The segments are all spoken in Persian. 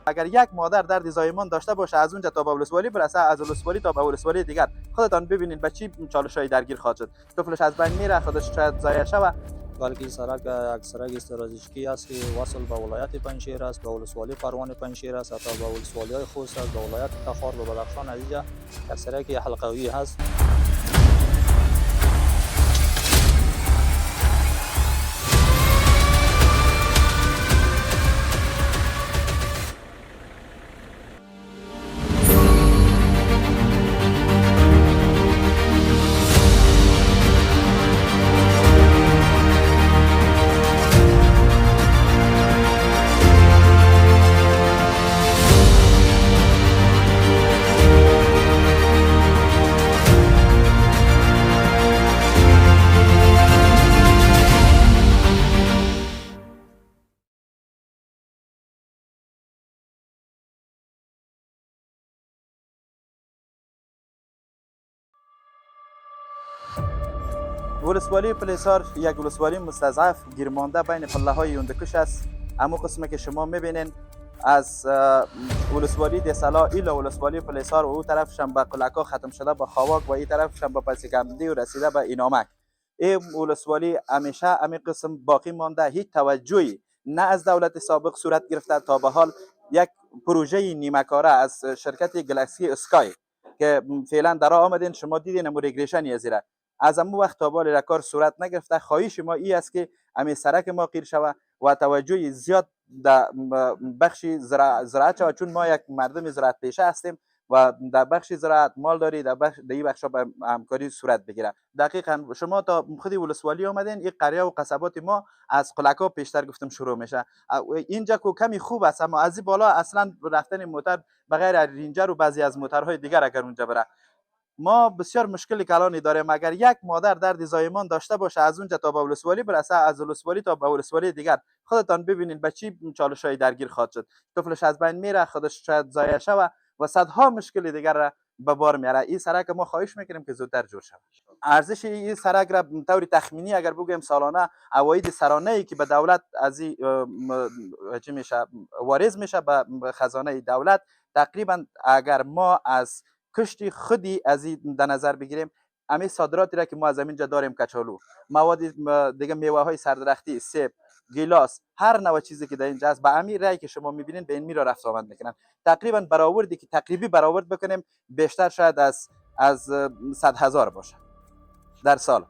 اگر یک مادر درد زایمان داشته باشه از اونجا تا به ولسوالی برسه، از ولسوالی تا به ولسوالی دیگر، خودتان ببینید به چی چالش‌های درگیر خواهد شد. طفلش از بین میره، خودش شاید ضایع شود. بلکه سرک یک سرک استراتژیکی است که وصل به ولایت پنجشیر است، به ولسوالی پروان پنجشیر است، حتی به ولسوالی‌های خوست است، به ولایت تخار و بدخشان. از اینجا یک سرک حلقوی هست. ولسوالی پلیسار یک ولسوالی مستضعف گیرمانده بین پله‌های اندکش است. اما قسمی که شما می‌بینین از ولسوالی دسلا ایلا ولسوالی پلیسار و او طرفش هم به قلعکا ختم شده به خواک و این طرفش هم به پسگمدی و رسیده به اینامک. این ولسوالی همیشه همین قسم باقی مانده. هیچ توجهی نه از دولت سابق صورت گرفته. تا به حال یک پروژه نیمه کاره از شرکت گلکسی اسکای که فعلا در آمدین، شما دیدین امور ریگریشن یزیره، از امو وقت تا بال کار صورت نگرفته. خواهش ما ای است که همین سرک ما قیر شود و توجه زیاد در بخش زراعت شود، چون ما یک مردم زراعت پیشه هستیم و در بخش زراعت مال داری، در این بخش به همکاری صورت بگیره. دقیقاً شما تا خود ولسوالی آمدین، این قریه و قصبات ما از قلعکا پیشتر گفتم شروع میشه. اینجا کو کمی خوب است، اما از این بالا اصلا رفتن موتر بغیر رینجر و بعضی از موترهای دیگر اگر اونجا بره، ما بسیار مشکلی کلانی داریم. اگر یک مادر درد زایمان داشته باشه از اونجا تا به ولسوالی برسه، از ولسوالی تا به ولسوالی دیگر، خودتان ببینید به چی چالش‌های درگیر خواهد شد. طفلش از بین میره، خودش شاید ضایع شود و صدها مشکل دیگر را به بار میاره. این سرک ما خواهش میکنیم که زودتر جور شود. ارزش این سرک را به طور تخمینی اگر بگیم سالانه عواید سرانه ای که به دولت از این چی میشه وارد میشه به خزانه دولت، تقریبا اگر ما از کشتی خودی از این در نظر بگیریم، همه صادراتی را که ما از اینجا داریم، کچالو، مواد دیگه، میوه های سردرختی، سیب، گیلاس، هر نوع چیزی که در اینجا است، به همین رای که شما میبینین به این میرا رفت آمد میکنن. تقریبا برآوردی که تقریبی برآورد بکنیم بیشتر شاید از 100,000 باشه در سال.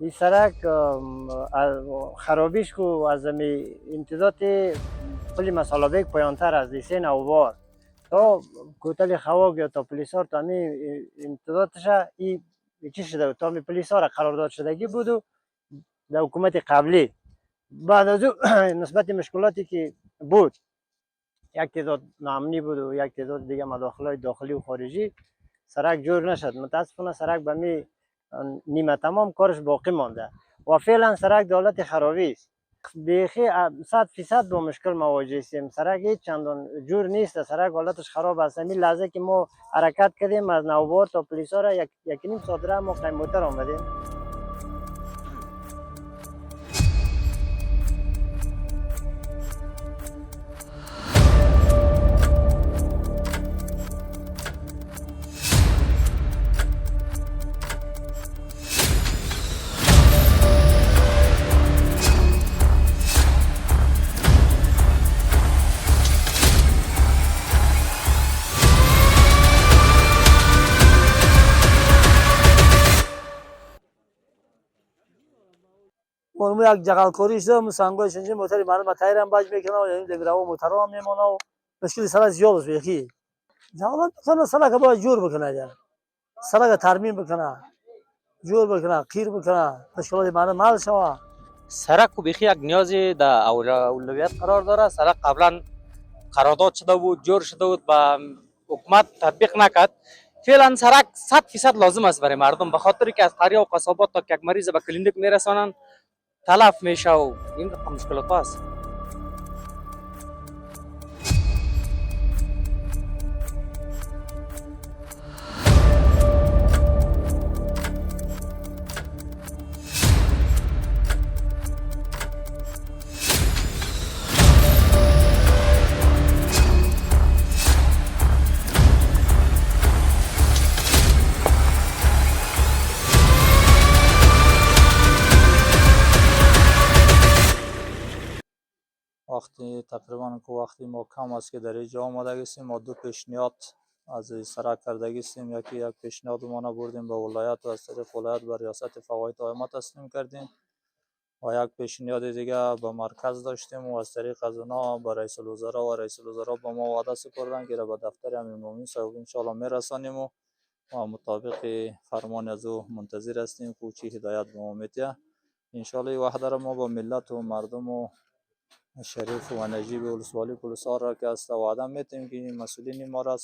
این سرک خرابیش کو از امتداد پل مسالابک پایانتر از لیسین اوبار تا کوتل خواک یا تا پلیسار، تا می امتدادش این چی شده تا می پلیسار قرارداد شدگی بود و در حکومت قبلی. بعد از نسبت مشکلاتی که بود، یک تعداد ناامنی بود و یک تعداد دیگه مداخلات داخلی و خارجی، سرک جور نشد. متاسفانه سرک به می نیمه تمام کارش باقی مانده و فعلا سرک دولت خرابی است. بیخی 100% با مشکل مواجه هستیم. سرک هیچ چندان جور نیست، سرک حالتش خراب است. همین لحظه که ما حرکت کردیم از نوبار تا پلیسارا یک نیم ساعت راه ما قیموتر آمدیم. اونم یک جغل کوری شده، مسانگوی شنجی موتری مردم تایرم باج میکنه و یعنی دگرها موترها میمونه و مشکل سرک زیاد است. یکی جواب مثلا سرک باید جور بکنه، جان سرک ترمیم بکنه، جور بکنه، قیر بکنه، مشکلات مردم حل شود. سرک کو بیخی یک نیازی در اولویت قرار داره. سرک قبلا قرارداد شده بود، جور شده بود، با حکومت تطبیق نکرد. فعلا سرک 100% لازم است برای مردم، به خاطر که از قریه و قصابات تا یک مریض به کلینیک میرسانن تلف میشه و این مشکلات است. وقتی تقریبا که وقتی ما کم است که در اینجا آماده هستیم، ما دو پیشنهاد از این سرک کرده هستیم. یک پیشنهاد ما بردیم به ولایت و از طریق ولایت به ریاست فواید ما تسلیم کردیم و یک پیشنهاد دیگه به مرکز داشتیم و از طریق از اونا به رئیس الوزراء و رئیس الوزراء به ما وعده سپردن که به دفتر امیر مومن صاحب ان شاء الله میرسانیم و مطابق فرمان از او منتظر هستیم که چی هدایت به ما میده. ان شاء الله این وحده را ما با ملت و مردم و شریف و نجیب ولسوالی پولسار را که است وعده میتیم که مسئولین ما را 100%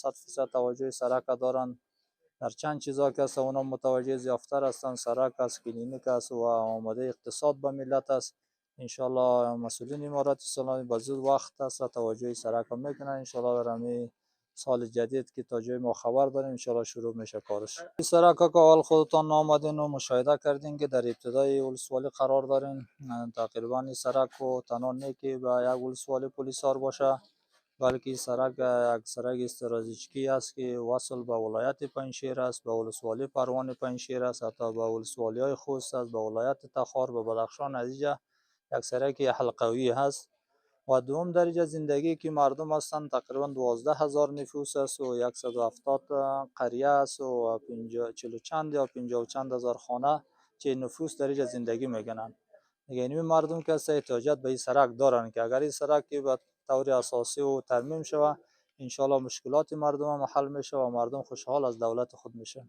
توجه سرک دارند. در چند چیزا که است اونا متوجه زیافتر هستند. سرک است، کلینیک است و آماده اقتصاد به ملت است. ان شاء الله مسئولین امارات اسلامی به زود وقت است توجه سرک را میکنن. ان شاء الله در همین سال جدید که تا جای ما خبر داریم ان شاء الله شروع میشه کارش. این سرک که اول خودتان آمدین و مشاهده کردین که در ابتدای ولسوالی قرار دارین. تقریبا این سرک و تنها نه که به یک ولسوالی پلیسار باشه، بلکه این سرک یک سرک استراتژیکی است که وصل به ولایت پنجشیر است، به ولسوالی پروان پنجشیر است، حتی به ولسوالی های خوست است، به ولایت تخار، به بدخشان. از اینجا یک سرک حلقوی هست و دوم درجه زندگی که مردم هستند تقریبا 12,000 نفوس است و 170 قریه است و 40 چند یا 50 چند هزار خانه چه نفوس درجه زندگی میگنند. یعنی مردم که احتیاجات به این سرک دارند که اگر این سرک به طور اساسی و ترمیم شود ان شاء الله مشکلات مردم هم حل میشه و مردم خوشحال از دولت خود میشه.